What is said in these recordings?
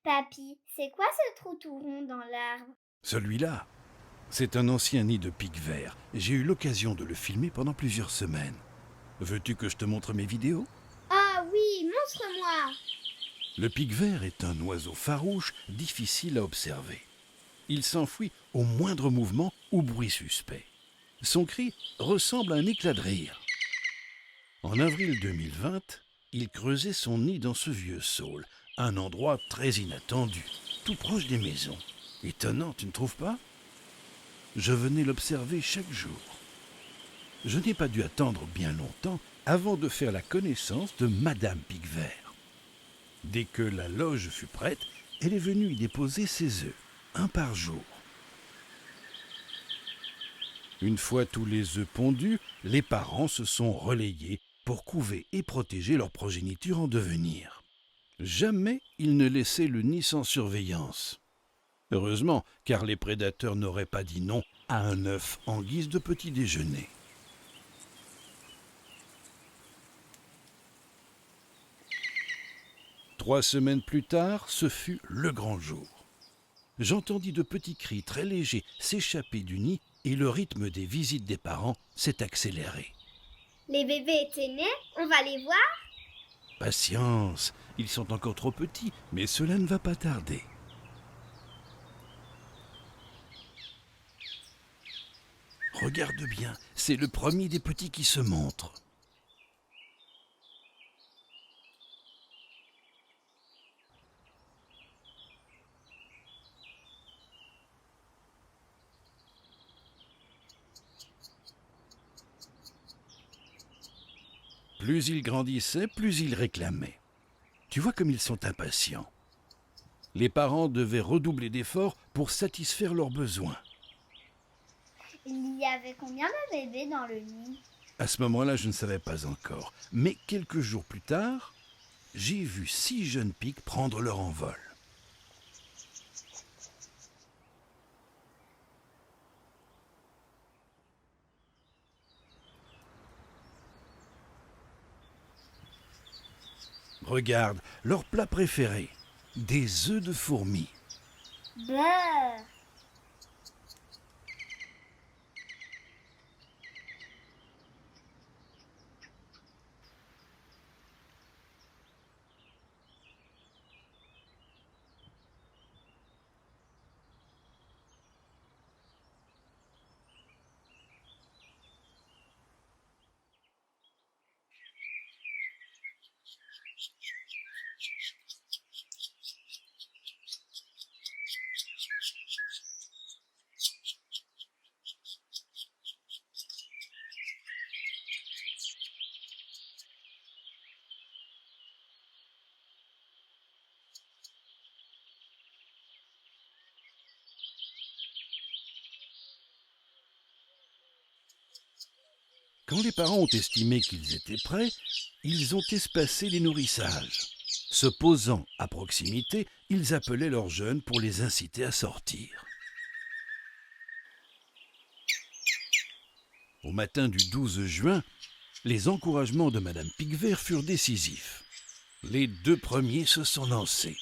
Papy, c'est quoi ce trou tout rond dans l'arbre? Celui-là, c'est un ancien nid de pics verts. J'ai eu l'occasion de le filmer pendant plusieurs semaines. Veux-tu que je te montre mes vidéos? Ah oui, montre-moi! Le pic vert est un oiseau farouche, difficile à observer. Il s'enfuit au moindre mouvement ou bruit suspect. Son cri ressemble à un éclat de rire. En avril 2020, il creusait son nid dans ce vieux saule, un endroit très inattendu, tout proche des maisons. Étonnant, tu ne trouves pas? Je venais l'observer chaque jour. Je n'ai pas dû attendre bien longtemps avant de faire la connaissance de Madame Pic-Vert. Dès que la loge fut prête, elle est venue y déposer ses œufs, un par jour. Une fois tous les œufs pondus, les parents se sont relayés pour couver et protéger leur progéniture en devenir. Jamais ils ne laissaient le nid sans surveillance. Heureusement, car les prédateurs n'auraient pas dit non à un œuf en guise de petit déjeuner. Trois semaines plus tard, ce fut le grand jour. J'entendis de petits cris très légers s'échapper du nid et le rythme des visites des parents s'est accéléré. Les bébés étaient nés, on va les voir? Patience, ils sont encore trop petits, mais cela ne va pas tarder. Regarde bien, c'est le premier des petits qui se montre. Plus ils grandissaient, plus ils réclamaient. Tu vois comme ils sont impatients. Les parents devaient redoubler d'efforts pour satisfaire leurs besoins. Il y avait combien de bébés dans le nid? À ce moment-là, je ne savais pas encore. Mais quelques jours plus tard, j'ai vu 6 jeunes pics prendre leur envol. Regarde, leur plat préféré, des œufs de fourmis. Beurre! Quand les parents ont estimé qu'ils étaient prêts, ils ont espacé les nourrissages. Se posant à proximité, ils appelaient leurs jeunes pour les inciter à sortir. Au matin du 12 juin, les encouragements de Madame Pic-Vert furent décisifs. Les 2 premiers se sont lancés,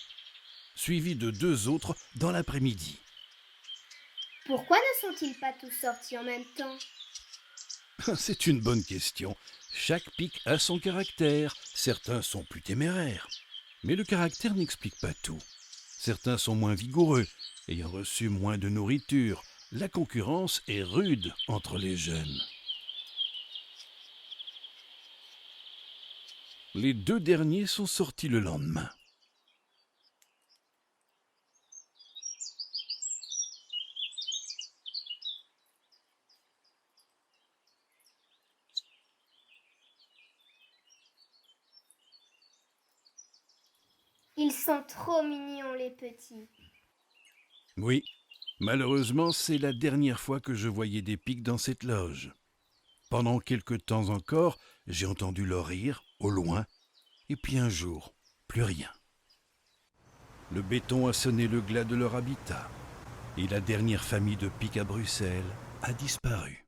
suivis de 2 autres dans l'après-midi. Pourquoi ne sont-ils pas tous sortis en même temps? C'est une bonne question. Chaque pic a son caractère. Certains sont plus téméraires. Mais le caractère n'explique pas tout. Certains sont moins vigoureux, ayant reçu moins de nourriture. La concurrence est rude entre les jeunes. Les 2 derniers sont sortis le lendemain. Ils sont trop mignons, les petits. Oui, malheureusement, c'est la dernière fois que je voyais des pics dans cette loge. Pendant quelque temps encore, j'ai entendu leur rire, au loin, et puis un jour, plus rien. Le béton a sonné le glas de leur habitat, et la dernière famille de pics à Bruxelles a disparu.